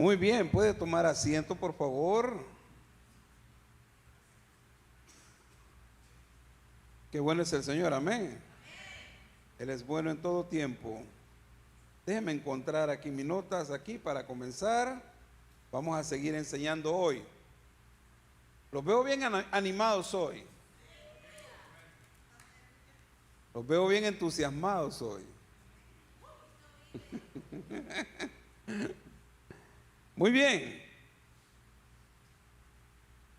Muy bien, puede tomar asiento, por favor. Qué bueno es el Señor, amén. Él es bueno en todo tiempo. Déjenme encontrar aquí mis notas aquí para comenzar. Vamos a seguir enseñando hoy. Los veo bien animados hoy. Los veo bien entusiasmados hoy. Muy bien.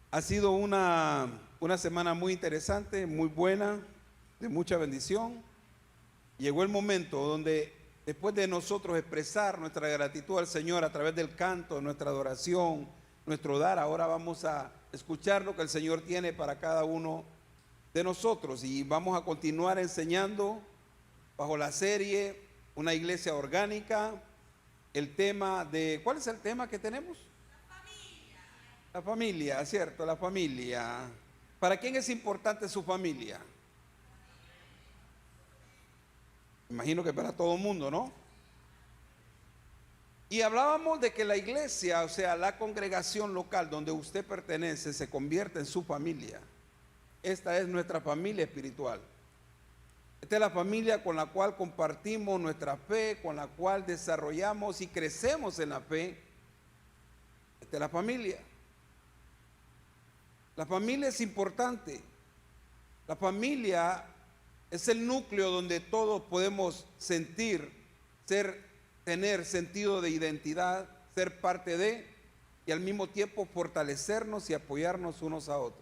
Ha sido una semana muy interesante, muy buena, de mucha bendición. Llegó el momento donde, después de nosotros expresar nuestra gratitud al Señor a través del canto, nuestra adoración, nuestro dar, ahora vamos a escuchar lo que el Señor tiene para cada uno de nosotros. Y vamos a continuar enseñando bajo la serie Una iglesia orgánica. El tema de, ¿cuál es el tema que tenemos? La familia, ¿cierto? La familia. ¿Para quién es importante su familia? Imagino que para todo el mundo, ¿no? Y hablábamos de que la iglesia, o sea, la congregación local donde usted pertenece, se convierte en su familia. Esta es nuestra familia espiritual. Esta es la familia con la cual compartimos nuestra fe, con la cual desarrollamos y crecemos en la fe. Esta es la familia. La familia es importante. La familia es el núcleo donde todos podemos sentir, tener sentido de identidad, ser parte de, y al mismo tiempo fortalecernos y apoyarnos unos a otros.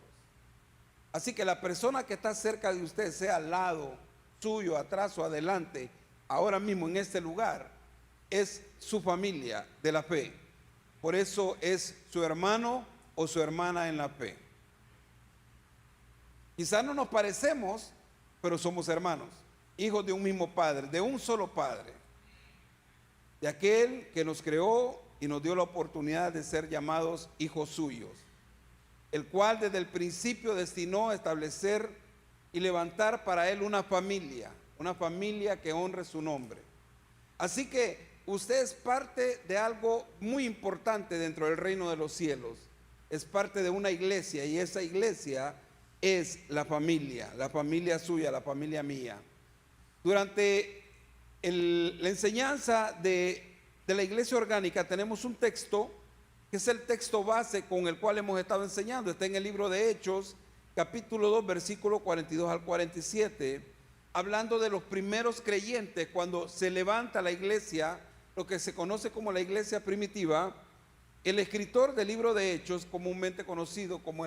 Así que la persona que está cerca de usted, sea al lado suyo, atrás o adelante, ahora mismo en este lugar, es su familia de la fe. Por eso es su hermano o su hermana en la fe. Quizás no nos parecemos, pero somos hermanos, hijos de un mismo Padre, de un solo Padre, de aquel que nos creó y nos dio la oportunidad de ser llamados hijos suyos, el cual desde el principio destinó a establecer y levantar para él una familia que honre su nombre. Así que usted es parte de algo muy importante dentro del reino de los cielos, es parte de una iglesia, y esa iglesia es la familia suya, la familia mía. Durante la enseñanza de la iglesia orgánica tenemos un texto que es el texto base con el cual hemos estado enseñando. Está en el libro de Hechos, capítulo 2, versículo 42 al 47, hablando de los primeros creyentes cuando se levanta la iglesia, lo que se conoce como la iglesia primitiva. El escritor del libro de Hechos, comúnmente conocido como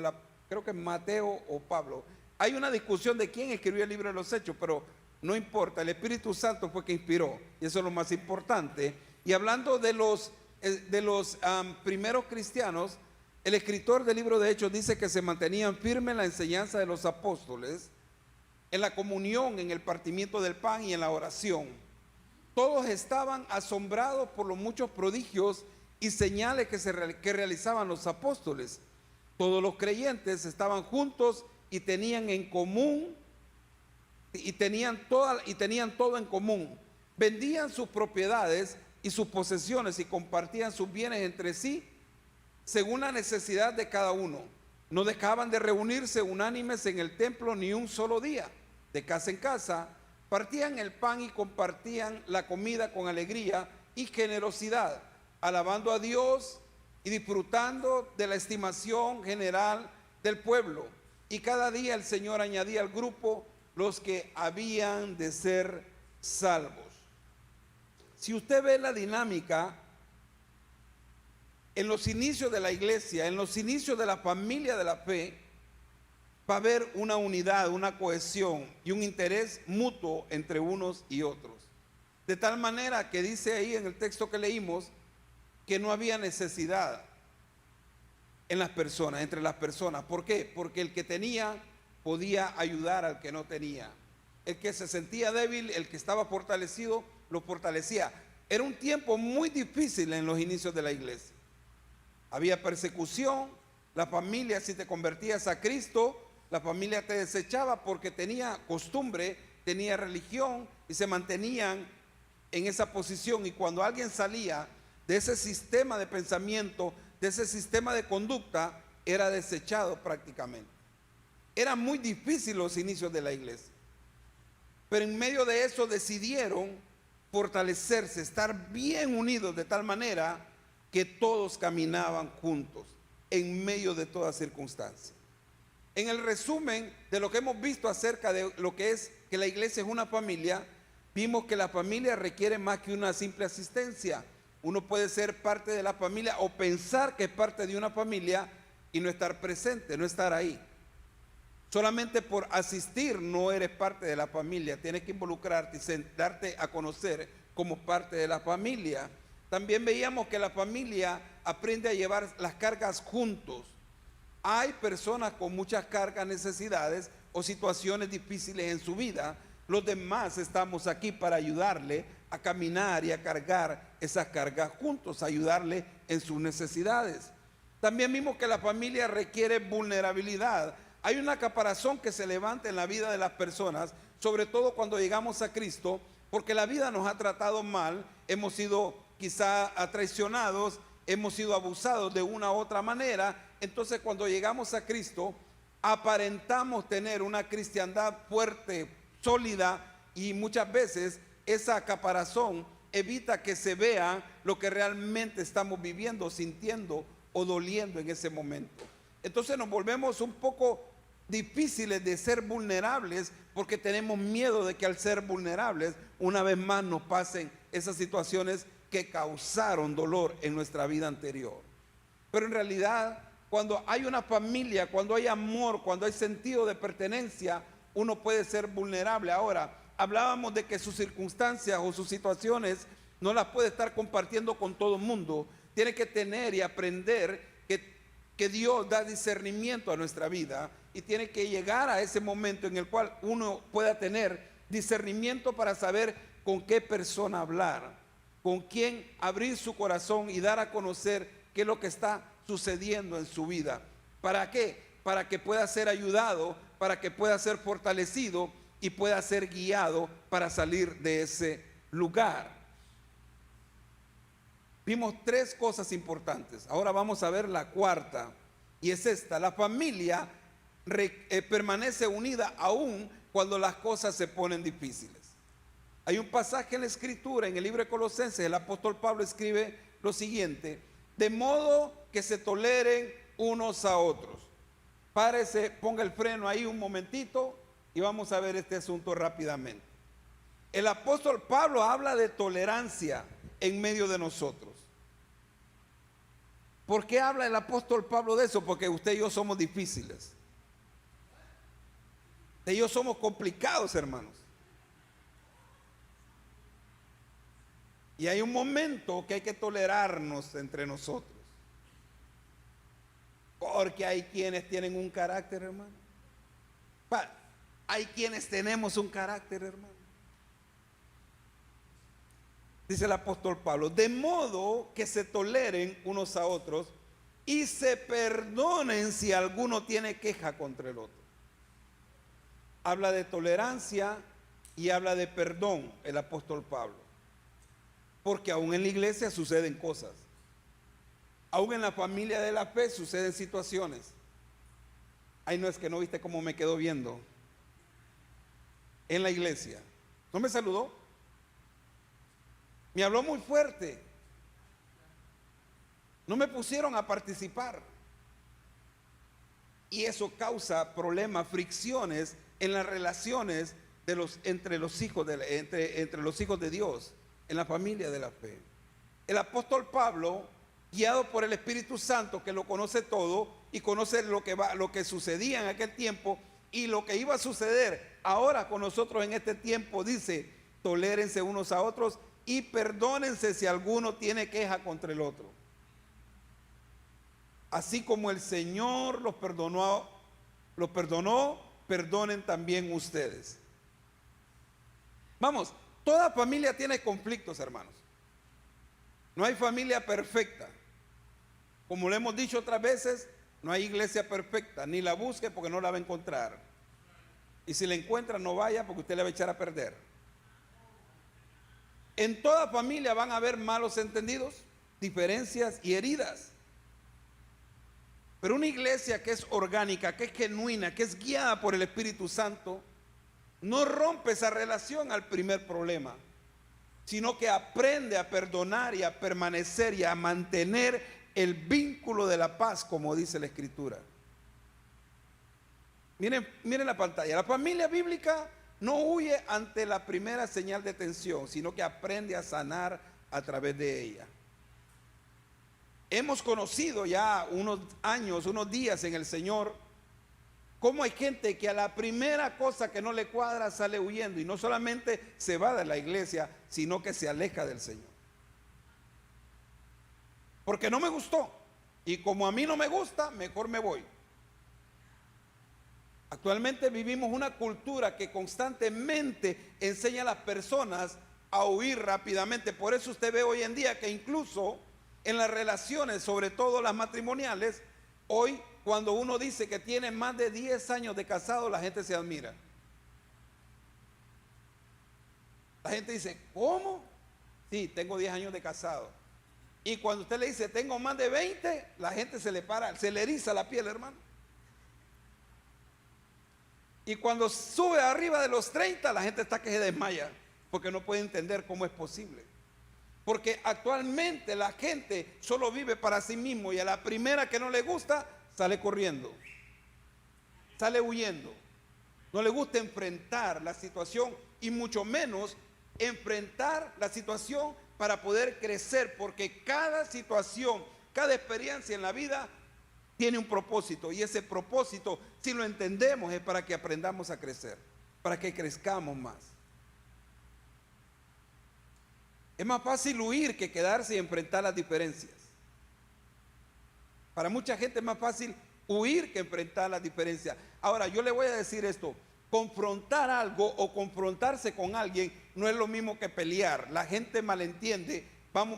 creo que Mateo o Pablo. Hay una discusión de quién escribió el libro de los Hechos, pero no importa, el Espíritu Santo fue que inspiró, y eso es lo más importante. Y hablando de los primeros cristianos, el escritor del libro de Hechos dice que se mantenían firmes en la enseñanza de los apóstoles, en la comunión, en el partimiento del pan y en la oración. Todos estaban asombrados por los muchos prodigios y señales que realizaban los apóstoles. Todos los creyentes estaban juntos y tenían en común, y tenían todo en común. Vendían sus propiedades y sus posesiones y compartían sus bienes entre sí según la necesidad de cada uno. No dejaban de reunirse unánimes en el templo ni un solo día. De casa en casa partían el pan y compartían la comida con alegría y generosidad, alabando a Dios y disfrutando de la estimación general del pueblo. Y cada día el Señor añadía al grupo los que habían de ser salvos. Si usted ve la dinámica en los inicios de la iglesia, en los inicios de la familia de la fe, va a haber una unidad, una cohesión y un interés mutuo entre unos y otros. De tal manera que dice ahí en el texto que leímos, que no había necesidad en las personas, entre las personas. ¿Por qué? Porque el que tenía podía ayudar al que no tenía. El que se sentía débil, el que estaba fortalecido, lo fortalecía. Era un tiempo muy difícil en los inicios de la iglesia. Había persecución, la familia, si te convertías a Cristo, la familia te desechaba porque tenía costumbre, tenía religión y se mantenían en esa posición. Y cuando alguien salía de ese sistema de pensamiento, de ese sistema de conducta, era desechado prácticamente. Eran muy difíciles los inicios de la iglesia, pero en medio de eso decidieron fortalecerse, estar bien unidos de tal manera que todos caminaban juntos en medio de toda circunstancia. En el resumen de lo que hemos visto acerca de lo que es que la iglesia es una familia, vimos que la familia requiere más que una simple asistencia. Uno puede ser parte de la familia o pensar que es parte de una familia y no estar presente, no estar ahí. Solamente por asistir no eres parte de la familia, tienes que involucrarte y darte a conocer como parte de la familia. También veíamos que la familia aprende a llevar las cargas juntos. Hay personas con muchas cargas, necesidades o situaciones difíciles en su vida. Los demás estamos aquí para ayudarle a caminar y a cargar esas cargas juntos, ayudarle en sus necesidades. También vimos que la familia requiere vulnerabilidad. Hay una caparazón que se levanta en la vida de las personas, sobre todo cuando llegamos a Cristo, porque la vida nos ha tratado mal, hemos sido quizá traicionados, hemos sido abusados de una u otra manera. Entonces cuando llegamos a Cristo, aparentamos tener una cristiandad fuerte, sólida, y muchas veces esa caparazón evita que se vea lo que realmente estamos viviendo, sintiendo o doliendo en ese momento. Entonces nos volvemos un poco difíciles de ser vulnerables porque tenemos miedo de que al ser vulnerables una vez más nos pasen esas situaciones que causaron dolor en nuestra vida anterior. Pero en realidad, cuando hay una familia, cuando hay amor, cuando hay sentido de pertenencia, uno puede ser vulnerable. Ahora, hablábamos de que sus circunstancias o sus situaciones no las puede estar compartiendo con todo el mundo. Tiene que tener y aprender que Dios da discernimiento a nuestra vida y tiene que llegar a ese momento en el cual uno pueda tener discernimiento para saber con qué persona hablar, con quién abrir su corazón y dar a conocer qué es lo que está sucediendo en su vida. ¿Para qué? Para que pueda ser ayudado, para que pueda ser fortalecido y pueda ser guiado para salir de ese lugar. Vimos tres cosas importantes. Ahora vamos a ver la cuarta, y es esta: la familia permanece unida aún cuando las cosas se ponen difíciles. Hay un pasaje en la escritura, en el libro de Colosenses, el apóstol Pablo escribe lo siguiente: de modo que se toleren unos a otros. Párese, ponga el freno ahí un momentito y vamos a ver este asunto rápidamente. El apóstol Pablo habla de tolerancia en medio de nosotros. ¿Por qué habla el apóstol Pablo de eso? Porque usted y yo somos difíciles. Usted y yo somos complicados, hermanos. Y hay un momento que hay que tolerarnos entre nosotros. Porque hay quienes tienen un carácter, hermano. Hay quienes tenemos un carácter, hermano. Dice el apóstol Pablo: de modo que se toleren unos a otros y se perdonen si alguno tiene queja contra el otro. Habla de tolerancia y habla de perdón el apóstol Pablo. Porque aún en la iglesia suceden cosas. Aún en la familia de la fe suceden situaciones. Ay, no, es que no viste cómo me quedó viendo en la iglesia. ¿No me saludó? Me habló muy fuerte. No me pusieron a participar. Y eso causa problemas, fricciones en las relaciones entre los hijos entre los hijos de Dios, en la familia de la fe. El apóstol Pablo, guiado por el Espíritu Santo, que lo conoce todo y conoce lo que sucedía en aquel tiempo y lo que iba a suceder ahora con nosotros en este tiempo, dice: tolérense unos a otros y perdónense si alguno tiene queja contra el otro. Así como el Señor los perdonó, perdonen también ustedes. Vamos, toda familia tiene conflictos, hermanos. No hay familia perfecta. Como lo hemos dicho otras veces, no hay iglesia perfecta. Ni la busque porque no la va a encontrar. Y si la encuentra, no vaya porque usted le va a echar a perder. En toda familia van a haber malos entendidos. diferencias y heridas. Pero una iglesia que es orgánica, que es genuina, que es guiada por el Espíritu Santo, no rompe esa relación al primer problema, sino que aprende a perdonar y a permanecer y a mantener el vínculo de la paz, como dice la Escritura. Miren la pantalla. La familia bíblica no huye ante la primera señal de tensión, sino que aprende a sanar a través de ella. Hemos conocido ya unos años, unos días en el Señor, cómo hay gente que a la primera cosa que no le cuadra sale huyendo, y no solamente se va de la iglesia, sino que se aleja del Señor. Porque no me gustó, y como a mí no me gusta, mejor me voy. Actualmente vivimos una cultura que constantemente enseña a las personas a huir rápidamente. Por eso usted ve hoy en día que incluso en las relaciones, sobre todo las matrimoniales, hoy cuando uno dice que tiene más de 10 años de casado, la gente se admira. La gente dice, ¿cómo? Sí, tengo 10 años de casado. Y cuando usted le dice, tengo más de 20, la gente se le para, se le eriza la piel, hermano. Y cuando sube arriba de los 30, la gente está que se desmaya, porque no puede entender cómo es posible. Porque actualmente la gente solo vive para sí mismo, y a la primera que no le gusta, sale corriendo, sale huyendo. No le gusta enfrentar la situación, y mucho menos enfrentar la situación para poder crecer, porque cada situación, cada experiencia en la vida tiene un propósito, y ese propósito, si lo entendemos, es para que aprendamos a crecer, para que crezcamos más. Es más fácil huir que quedarse y enfrentar las diferencias. Para mucha gente es más fácil huir que enfrentar las diferencias. Ahora, yo le voy a decir esto: confrontar algo o confrontarse con alguien no es lo mismo que pelear. La gente malentiende.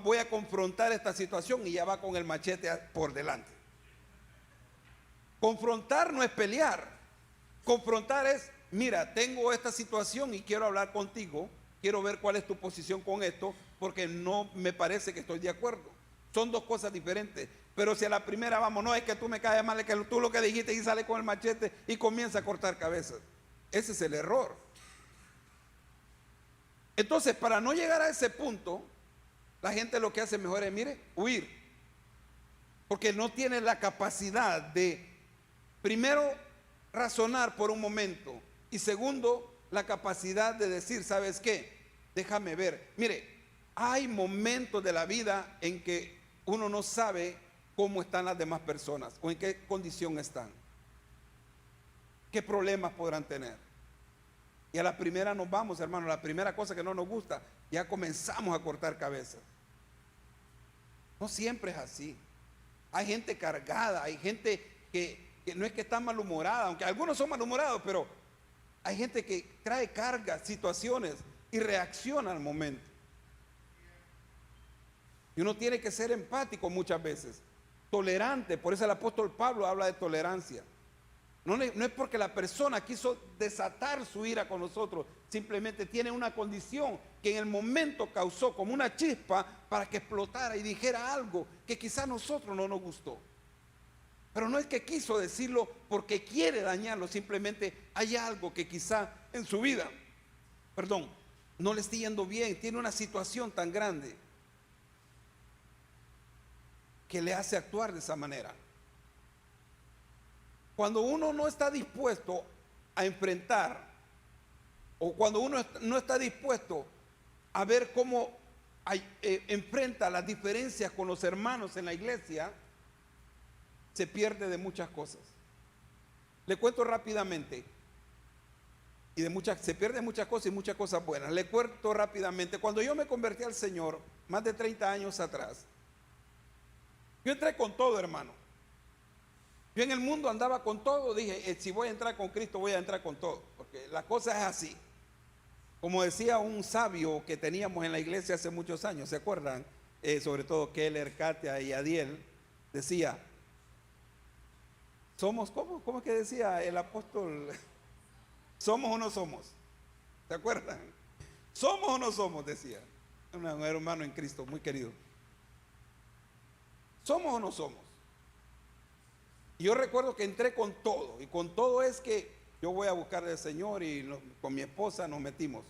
Voy a confrontar esta situación, y ya va con el machete por delante. Confrontar no es pelear. Confrontar es, mira, tengo esta situación y quiero hablar contigo, quiero ver cuál es tu posición con esto, porque no me parece que estoy de acuerdo. Son dos cosas diferentes. Pero si a la primera vamos, no, es que tú me caes mal, es que tú lo que dijiste, y sale con el machete y comienza a cortar cabezas. Ese es el error. Entonces, para no llegar a ese punto, la gente lo que hace mejor es, mire, huir. Porque no tiene la capacidad de, primero, razonar por un momento, y segundo, la capacidad de decir, ¿sabes qué? Déjame ver. Mire, hay momentos de la vida en que uno no sabe cómo están las demás personas o en qué condición están, qué problemas podrán tener. Y a la primera nos vamos, hermano, la primera cosa que no nos gusta, ya comenzamos a cortar cabezas. No siempre es así. Hay gente cargada, hay gente que no es que está malhumorada, aunque algunos son malhumorados, pero hay gente que trae cargas, situaciones, y reacciona al momento. Y uno tiene que ser empático muchas veces, tolerante. Por eso el apóstol Pablo habla de tolerancia. No es porque la persona quiso desatar su ira con nosotros, simplemente tiene una condición que en el momento causó como una chispa para que explotara y dijera algo que quizá a nosotros no nos gustó. Pero no es que quiso decirlo porque quiere dañarlo, simplemente hay algo que quizá en su vida, no le esté yendo bien, tiene una situación tan grande que le hace actuar de esa manera. Cuando uno no está dispuesto a enfrentar, o cuando uno no está dispuesto a ver cómo enfrenta las diferencias con los hermanos en la iglesia, se pierde de muchas cosas. Le cuento rápidamente, se pierde muchas cosas y muchas cosas buenas. Le cuento rápidamente. Cuando yo me convertí al Señor, más de 30 años atrás, yo entré con todo, hermano. Yo en el mundo andaba con todo. Dije, si voy a entrar con Cristo, voy a entrar con todo, porque la cosa es así. Como decía un sabio que teníamos en la iglesia hace muchos años, ¿se acuerdan? Sobre todo Keller, Katia y Adiel, decía, somos, ¿cómo es que decía el apóstol? ¿Somos o no somos? ¿Se acuerdan? ¿Somos o no somos? Decía un hermano en Cristo muy querido. ¿Somos o no somos? Y yo recuerdo que entré con todo, y con todo es que yo voy a buscar al Señor y con mi esposa nos metimos.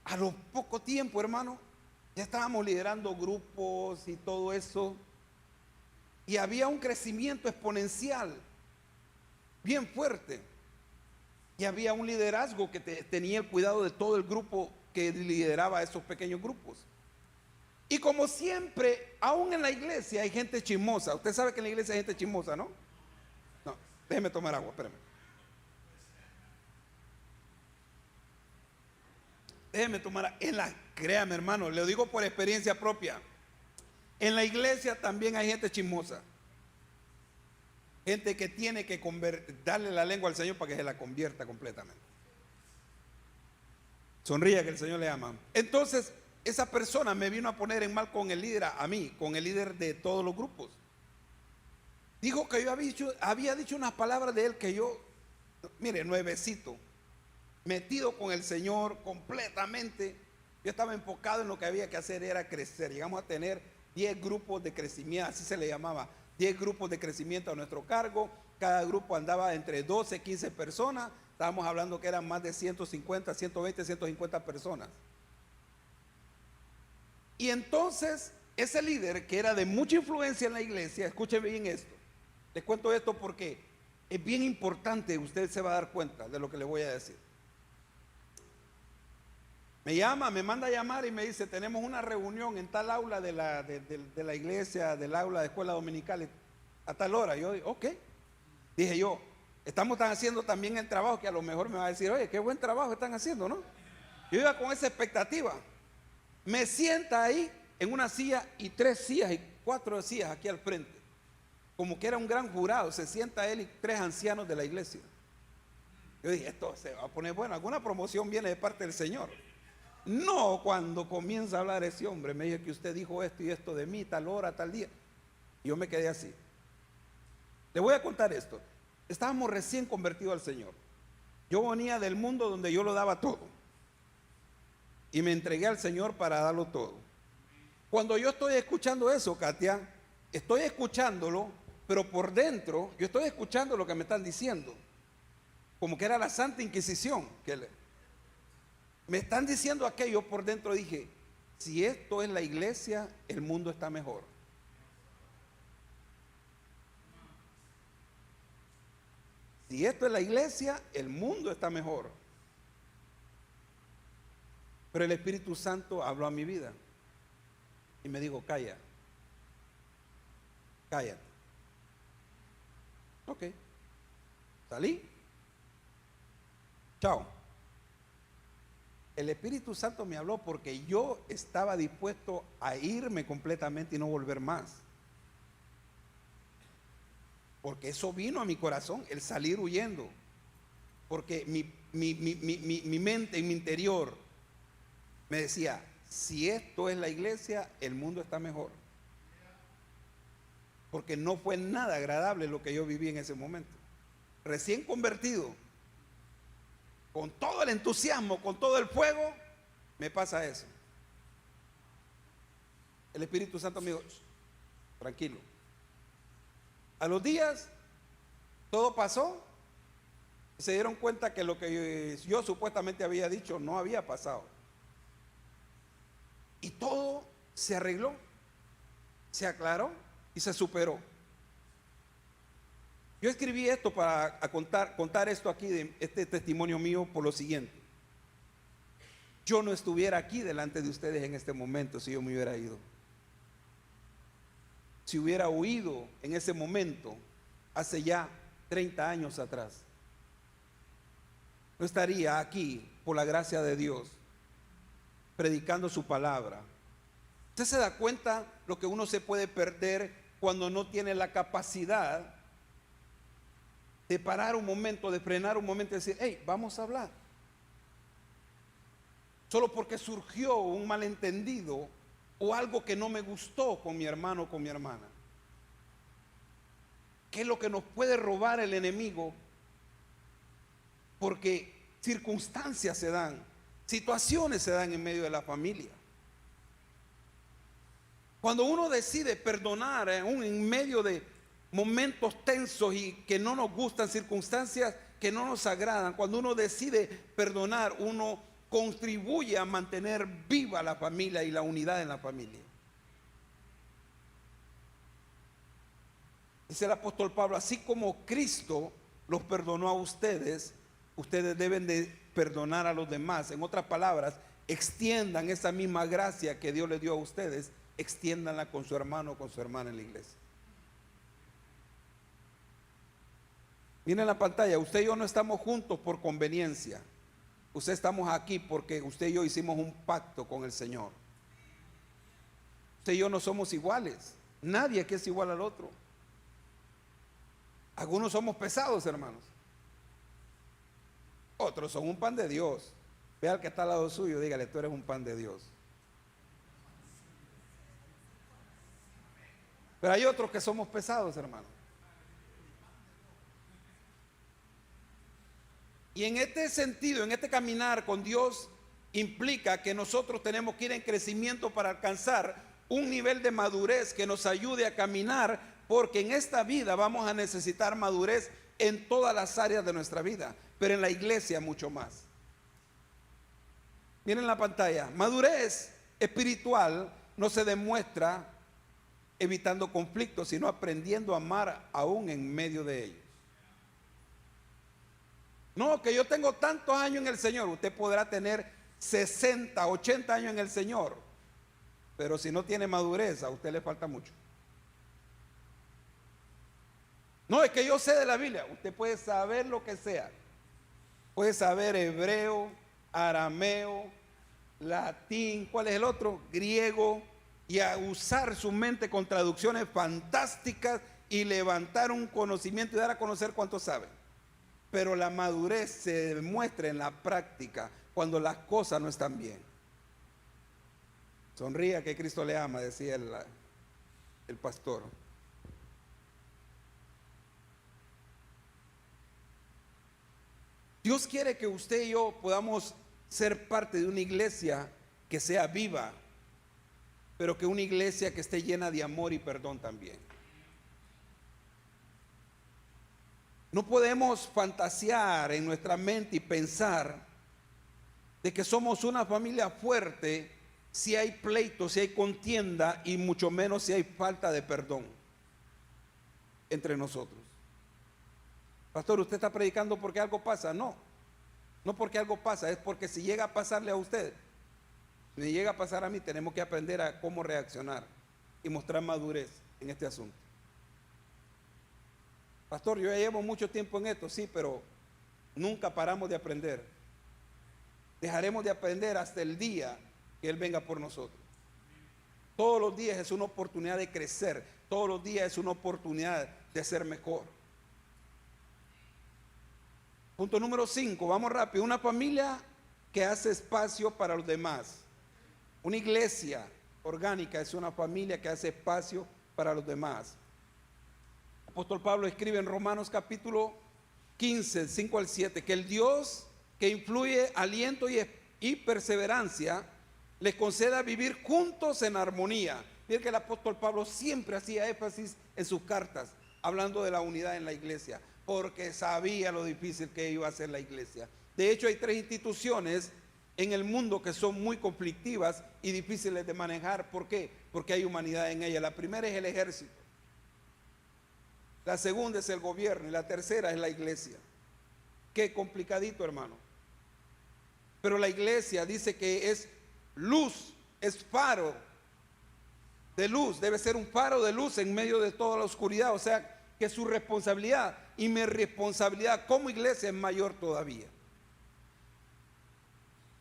A lo poco tiempo, hermano, ya estábamos liderando grupos y todo eso, y había un crecimiento exponencial bien fuerte, y había un liderazgo que tenía el cuidado de todo el grupo que lideraba esos pequeños grupos. Y como siempre, aún en la iglesia hay gente chismosa. Usted sabe que en la iglesia hay gente chismosa, ¿no? No, déjeme tomar agua, espérame. Déjeme tomar, créame, hermano, le digo por experiencia propia. En la iglesia también hay gente chismosa. Gente que tiene que darle la lengua al Señor para que se la convierta completamente. Sonríe, que el Señor le ama. Entonces, esa persona me vino a poner en mal con el líder, a mí, con el líder de todos los grupos. Dijo que yo había dicho unas palabras de él que yo, mire, nuevecito, metido con el Señor completamente. Yo estaba enfocado en lo que había que hacer, era crecer. Llegamos a tener 10 grupos de crecimiento, así se le llamaba, 10 grupos de crecimiento a nuestro cargo. Cada grupo andaba entre 12 y 15 personas. Estábamos hablando que eran más de 150, 120, 150 personas. Y entonces ese líder, que era de mucha influencia en la iglesia, escuchen bien esto, les cuento esto porque es bien importante, usted se va a dar cuenta de lo que le voy a decir. Me llama, me manda a llamar y me dice: tenemos una reunión en tal aula de la iglesia, del aula de escuela dominical, a tal hora. Yo, ok, dije yo, estamos haciendo también el trabajo que a lo mejor me va a decir: oye, qué buen trabajo están haciendo, ¿no? Yo iba con esa expectativa. Me sienta ahí en una silla y 3 sillas y 4 sillas aquí al frente, como que era un gran jurado. Se sienta él y 3 ancianos de la iglesia. Yo dije: esto se va a poner bueno, alguna promoción viene de parte del Señor. No, cuando comienza a hablar ese hombre, me dijo que usted dijo esto y esto de mí, tal hora, tal día. Y yo me quedé así. Le voy a contar esto. Estábamos recién convertidos al Señor. Yo venía del mundo donde yo lo daba todo, y me entregué al Señor para darlo todo. Cuando yo estoy escuchando eso, Katia, estoy escuchándolo, pero por dentro yo estoy escuchando lo que me están diciendo, como que era la Santa Inquisición, me están diciendo aquello. Por dentro dije: si esto es la iglesia, el mundo está mejor. Si esto es la iglesia, el mundo está mejor. Pero el Espíritu Santo habló a mi vida y me dijo: calla, cállate. Ok, salí, chao. El Espíritu Santo me habló porque yo estaba dispuesto a irme completamente y no volver más, porque eso vino a mi corazón, el salir huyendo, porque mi mente en mi interior me decía: si esto es la iglesia, el mundo está mejor. Porque no fue nada agradable lo que yo viví en ese momento. Recién convertido, con todo el entusiasmo, con todo el fuego, me pasa eso. El Espíritu Santo me dijo: tranquilo. A los días, todo pasó. Se dieron cuenta que lo que yo supuestamente había dicho no había pasado. Y todo se arregló, se aclaró y se superó. Yo escribí esto para contar esto aquí, de este testimonio mío, por lo siguiente. Yo no estuviera aquí delante de ustedes en este momento si yo me hubiera ido. Si hubiera huido en ese momento, hace ya 30 años atrás, no estaría aquí, por la gracia de Dios, predicando su palabra. Usted se da cuenta lo que uno se puede perder cuando no tiene la capacidad de parar un momento, de frenar un momento y decir: hey, vamos a hablar. Solo porque surgió un malentendido o algo que no me gustó con mi hermano o con mi hermana. ¿Qué es lo que nos puede robar el enemigo? Porque circunstancias se dan, situaciones se dan en medio de la familia. Cuando uno decide perdonar aún en medio de momentos tensos y que no nos gustan, circunstancias que no nos agradan, cuando uno decide perdonar, uno contribuye a mantener viva la familia y la unidad en la familia. Dice el apóstol Pablo, así como Cristo los perdonó a ustedes, ustedes deben de perdonar a los demás. En otras palabras, extiendan esa misma gracia que Dios les dio a ustedes, extiéndanla con su hermano o con su hermana en la iglesia. Miren la pantalla, usted y yo no estamos juntos por conveniencia. Usted estamos aquí porque usted y yo hicimos un pacto con el Señor. Usted y yo no somos iguales. Nadie aquí es igual al otro. Algunos somos pesados, hermanos. Otros son un pan de Dios. Vea al que está al lado suyo, dígale, tú eres un pan de Dios. Pero hay otros que somos pesados, hermanos. Y en este sentido, en este caminar con Dios, implica que nosotros tenemos que ir en crecimiento para alcanzar un nivel de madurez que nos ayude a caminar, porque en esta vida vamos a necesitar madurez en todas las áreas de nuestra vida, pero en la iglesia mucho más. Miren la pantalla, madurez espiritual no se demuestra evitando conflictos, sino aprendiendo a amar aún en medio de ellos. No, que yo tengo tantos años en el Señor. Usted podrá tener 60, 80 años en el Señor, pero si no tiene madurez, a usted le falta mucho. No, es que yo sé de la Biblia. Usted puede saber lo que sea. Puede saber hebreo, arameo, latín, ¿cuál es el otro? Griego, y a usar su mente con traducciones fantásticas y levantar un conocimiento y dar a conocer cuánto sabe. Pero la madurez se demuestra en la práctica cuando las cosas no están bien. Sonría que Cristo le ama, decía el pastor. Dios quiere que usted y yo podamos ser parte de una iglesia que sea viva, pero que una iglesia que esté llena de amor y perdón también. No podemos fantasear en nuestra mente y pensar de que somos una familia fuerte si hay pleito, si hay contienda y mucho menos si hay falta de perdón entre nosotros. Pastor, ¿usted está predicando porque algo pasa? No, no porque algo pasa, es porque si llega a pasarle a usted, si me llega a pasar a mí, tenemos que aprender a cómo reaccionar y mostrar madurez en este asunto. Pastor, yo ya llevo mucho tiempo en esto, sí, pero nunca paramos de aprender. Dejaremos de aprender hasta el día que Él venga por nosotros. Todos los días es una oportunidad de crecer, todos los días es una oportunidad de ser mejor. Punto número 5, vamos rápido. Una familia que hace espacio para los demás. Una iglesia orgánica es una familia que hace espacio para los demás. El apóstol Pablo escribe en Romanos capítulo 15, 5 al 7, que el Dios que influye aliento y perseverancia les conceda vivir juntos en armonía. Miren que el apóstol Pablo siempre hacía énfasis en sus cartas, hablando de la unidad en la iglesia, porque sabía lo difícil que iba a ser la iglesia. De hecho, hay 3 instituciones en el mundo que son muy conflictivas y difíciles de manejar. ¿Por qué? Porque hay humanidad en ella. La primera es el ejército, la segunda es el gobierno y la tercera es la iglesia. Qué complicadito, hermano. Pero la iglesia dice que es luz, es faro de luz, debe ser un faro de luz en medio de toda la oscuridad. O sea, que su responsabilidad y mi responsabilidad como iglesia es mayor todavía.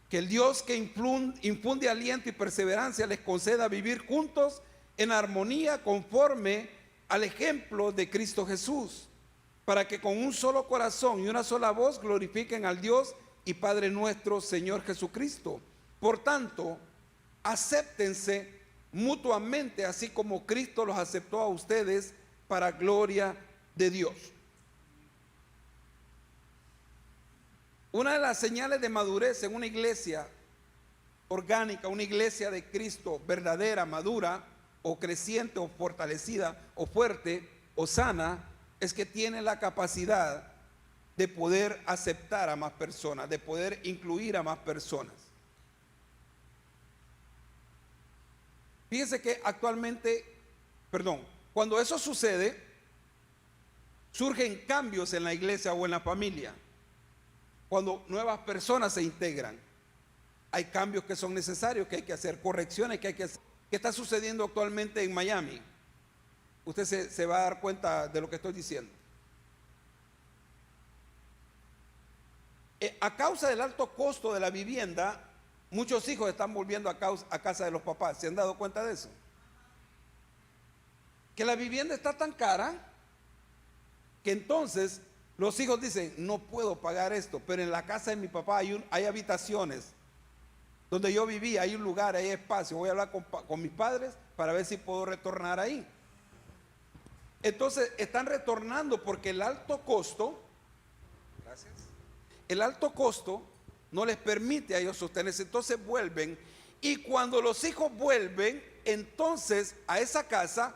Que el Dios que infunde aliento y perseverancia les conceda vivir juntos en armonía conforme al ejemplo de Cristo Jesús, para que con un solo corazón y una sola voz glorifiquen al Dios y Padre nuestro Señor Jesucristo. Por tanto, acéptense mutuamente, así como Cristo los aceptó a ustedes para gloria de Dios. Una de las señales de madurez en una iglesia orgánica, una iglesia de Cristo verdadera, madura, o creciente o fortalecida o fuerte o sana es que tiene la capacidad de poder aceptar a más personas, de poder incluir a más personas. Fíjense que actualmente, cuando eso sucede, surgen cambios en la iglesia o en la familia. Cuando nuevas personas se integran, hay cambios que son necesarios, que hay que hacer, correcciones que hay que hacer. ¿Qué está sucediendo actualmente en Miami? Usted se va a dar cuenta de lo que estoy diciendo. A causa del alto costo de la vivienda, muchos hijos están volviendo a casa de los papás. ¿Se han dado cuenta de eso? Que la vivienda está tan cara que entonces los hijos dicen, no puedo pagar esto, pero en la casa de mi papá hay habitaciones donde yo vivía, hay un lugar, hay espacio, voy a hablar con mis padres para ver si puedo retornar ahí. Entonces están retornando porque el alto costo, el alto costo no les permite a ellos sostenerse, entonces vuelven, y cuando los hijos vuelven, entonces a esa casa,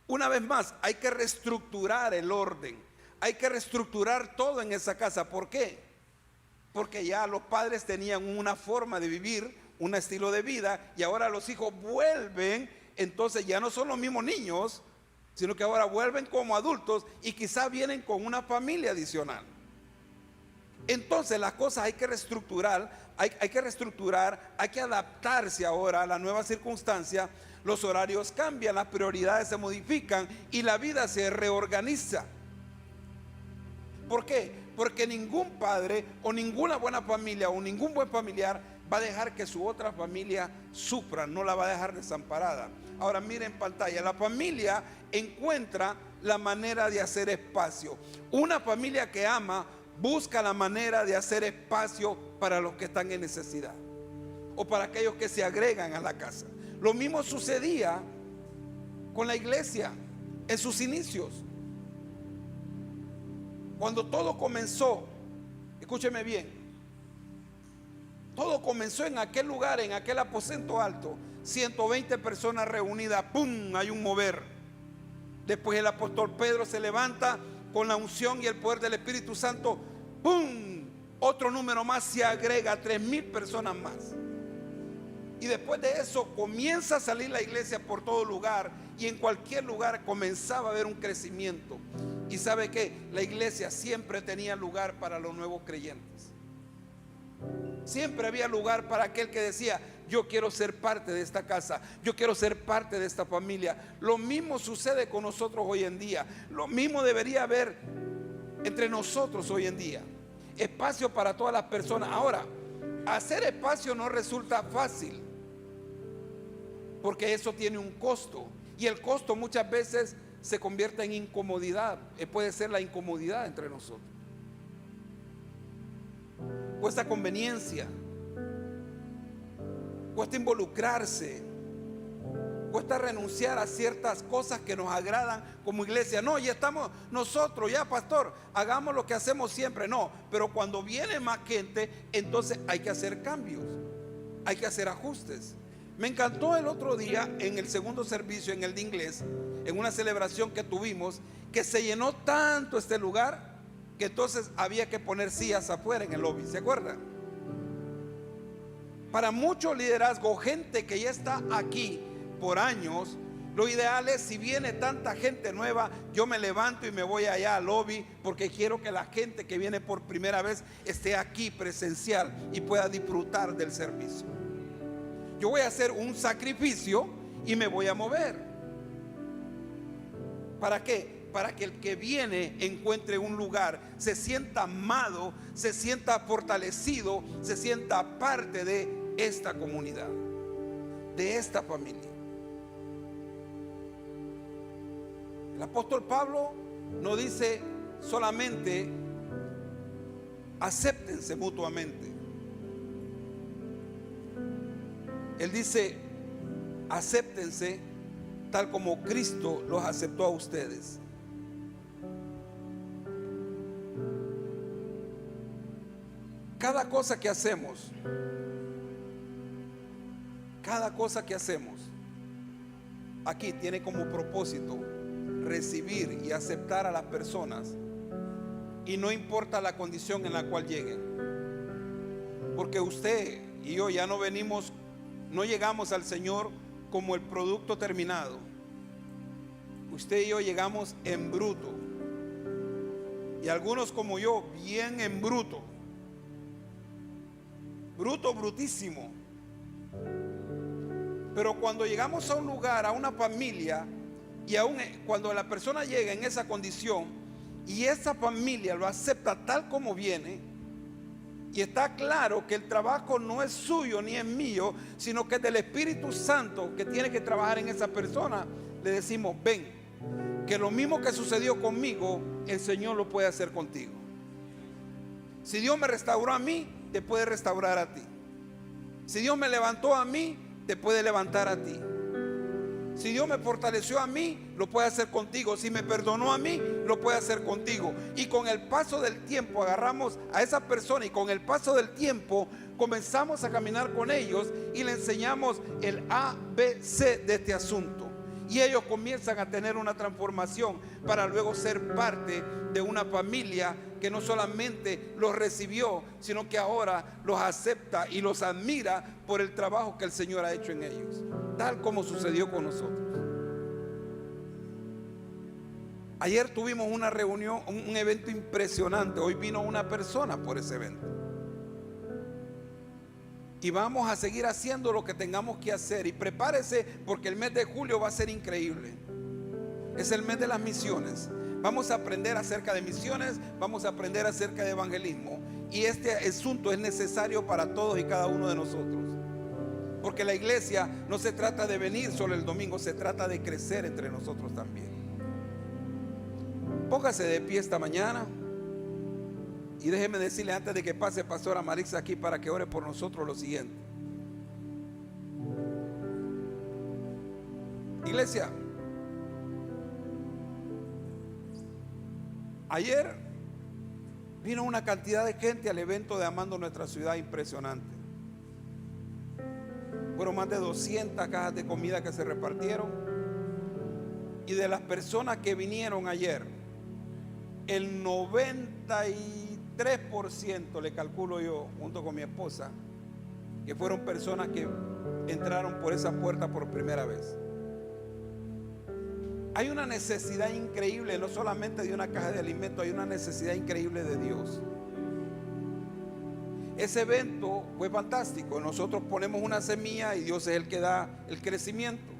una vez más, hay que reestructurar el orden, hay que reestructurar todo en esa casa. ¿Por qué? Porque ya los padres tenían una forma de vivir, un estilo de vida, y ahora los hijos vuelven, entonces ya no son los mismos niños, sino que ahora vuelven como adultos y quizás vienen con una familia adicional. Entonces las cosas hay que reestructurar, hay que adaptarse ahora a la nueva circunstancia. Los horarios cambian, las prioridades se modifican y la vida se reorganiza. ¿Por qué? Porque ningún padre o ninguna buena familia o ningún buen familiar va a dejar que su otra familia sufra, no la va a dejar desamparada. Ahora miren en pantalla, la familia encuentra la manera de hacer espacio. Una familia que ama busca la manera de hacer espacio para los que están en necesidad o para aquellos que se agregan a la casa. Lo mismo sucedía con la iglesia en sus inicios. Cuando todo comenzó, escúcheme bien, todo comenzó en aquel lugar, en aquel aposento alto, 120 personas reunidas, ¡pum!, hay un mover. Después el apóstol Pedro se levanta con la unción y el poder del Espíritu Santo, ¡pum!, otro número más se agrega, 3,000 personas más. Y después de eso comienza a salir la iglesia por todo lugar, y en cualquier lugar comenzaba a haber un crecimiento. Y sabe que la iglesia siempre tenía lugar para los nuevos creyentes. Siempre había lugar para aquel que decía, yo quiero ser parte de esta casa, yo quiero ser parte de esta familia. Lo mismo sucede con nosotros hoy en día. Lo mismo debería haber entre nosotros hoy en día. Espacio para todas las personas. Ahora, hacer espacio no resulta fácil, porque eso tiene un costo, y el costo muchas veces se convierte en incomodidad. Puede ser la incomodidad entre nosotros. Cuesta conveniencia, cuesta involucrarse, cuesta renunciar a ciertas cosas que nos agradan como iglesia. No, ya estamos nosotros, ya pastor, hagamos lo que hacemos siempre. No, pero cuando viene más gente, entonces hay que hacer cambios, hay que hacer ajustes. Me encantó el otro día en el segundo servicio, en el de inglés, en una celebración que tuvimos, que se llenó tanto este lugar que entonces había que poner sillas afuera en el lobby. ¿Se acuerdan? Para mucho liderazgo, gente que ya está aquí por años, lo ideal es, si viene tanta gente nueva, yo me levanto y me voy allá al lobby, porque quiero que la gente que viene por primera vez esté aquí presencial y pueda disfrutar del servicio. Yo voy a hacer un sacrificio y me voy a mover. ¿Para qué? Para que el que viene encuentre un lugar, se sienta amado, se sienta fortalecido, se sienta parte de esta comunidad, de esta familia. El apóstol Pablo no dice solamente acéptense mutuamente. Él dice acéptense tal como Cristo los aceptó a ustedes. Cada cosa que hacemos, aquí tiene como propósito recibir y aceptar a las personas, y no importa la condición en la cual lleguen, porque usted y yo ya no llegamos al Señor como el producto terminado. Usted y yo llegamos en bruto, y algunos como yo bien en bruto, brutísimo. Pero cuando llegamos a un lugar, a una familia, y aún cuando la persona llega en esa condición y esa familia lo acepta tal como viene, y está claro que el trabajo no es suyo ni es mío, sino que es del Espíritu Santo que tiene que trabajar en esa persona, le decimos: ven, que lo mismo que sucedió conmigo, el Señor lo puede hacer contigo. Si Dios me restauró a mí, te puede restaurar a ti. Si Dios me levantó a mí, te puede levantar a ti. Si Dios me fortaleció a mí, lo puede hacer contigo. Si me perdonó a mí, lo puede hacer contigo. Y con el paso del tiempo agarramos a esa persona, y con el paso del tiempo comenzamos a caminar con ellos y le enseñamos el ABC de este asunto. Y ellos comienzan a tener una transformación para luego ser parte de una familia que no solamente los recibió, sino que ahora los acepta y los admira por el trabajo que el Señor ha hecho en ellos, tal como sucedió con nosotros. Ayer tuvimos una reunión, un evento impresionante. Hoy vino una persona por ese evento. Y vamos a seguir haciendo lo que tengamos que hacer. Y prepárese, porque el mes de julio va a ser increíble. Es el mes de las misiones. Vamos a aprender acerca de misiones, vamos a aprender acerca de evangelismo. Y este asunto es necesario para todos y cada uno de nosotros. Porque la iglesia no se trata de venir solo el domingo, se trata de crecer entre nosotros también. Póngase de pie esta mañana. Y déjeme decirle, antes de que pase pastora Marixa aquí para que ore por nosotros, lo siguiente. Iglesia, ayer vino una cantidad de gente al evento de Amando Nuestra Ciudad impresionante. Fueron más de 200 cajas de comida que se repartieron. Y de las personas que vinieron ayer, el 93%, le calculo yo, junto con mi esposa, que fueron personas que entraron por esa puerta por primera vez. Hay una necesidad increíble, no solamente de una caja de alimentos, hay una necesidad increíble de Dios. Ese evento fue fantástico. Nosotros ponemos una semilla y Dios es el que da el crecimiento.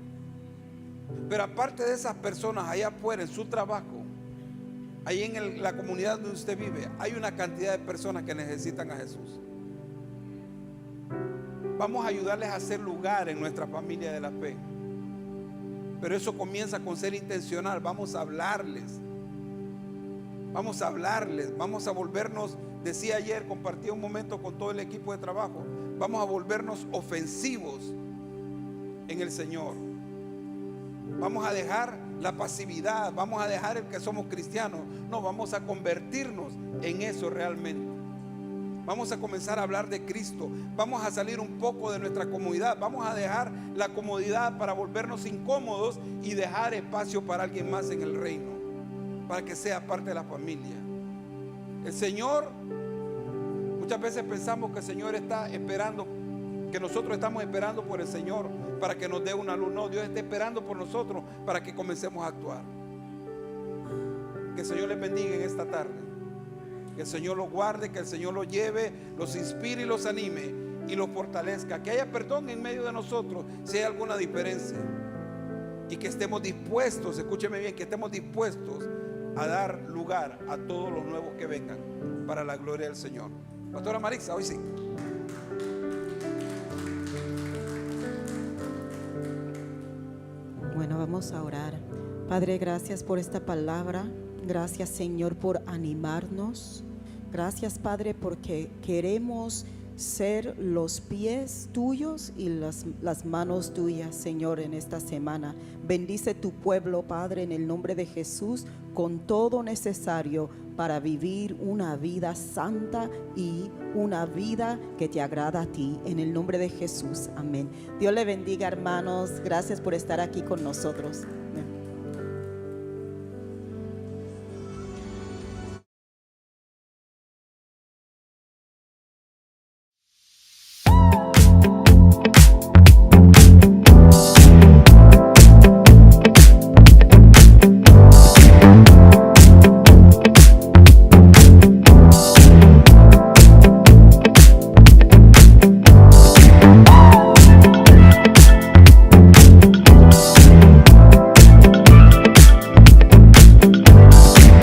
Pero aparte de esas personas allá afuera en su trabajo, ahí en la comunidad donde usted vive, hay una cantidad de personas que necesitan a Jesús. Vamos a ayudarles a hacer lugar en nuestra familia de la fe. Pero eso comienza con ser intencional. Vamos a hablarles. Vamos a volvernos, decía ayer, compartí un momento con todo el equipo de trabajo, vamos a volvernos ofensivos en el Señor. Vamos a dejar la pasividad, vamos a dejar el que somos cristianos. No, vamos a convertirnos en eso realmente. Vamos a comenzar a hablar de Cristo. Vamos a salir un poco de nuestra comodidad. Vamos a dejar la comodidad para volvernos incómodos y dejar espacio para alguien más en el reino, para que sea parte de la familia. El Señor, muchas veces pensamos que el Señor está esperando, que nosotros estamos esperando por el Señor para que nos dé una luz. No, Dios está esperando por nosotros para que comencemos a actuar. Que el Señor les bendiga en esta tarde. Que el Señor los guarde, que el Señor los lleve, los inspire y los anime y los fortalezca. Que haya perdón en medio de nosotros si hay alguna diferencia. Y que estemos dispuestos, escúcheme bien, que estemos dispuestos a dar lugar a todos los nuevos que vengan para la gloria del Señor. Pastora Marixa, hoy sí. Bueno, vamos a orar. Padre, gracias por esta palabra. Gracias, Señor, por animarnos. Gracias, Padre, porque queremos ser los pies tuyos y las manos tuyas, Señor, en esta semana. Bendice tu pueblo, Padre, en el nombre de Jesús, con todo necesario para vivir una vida santa y una vida que te agrada a ti, en el nombre de Jesús. Amén. Dios le bendiga, hermanos. Gracias por estar aquí con nosotros.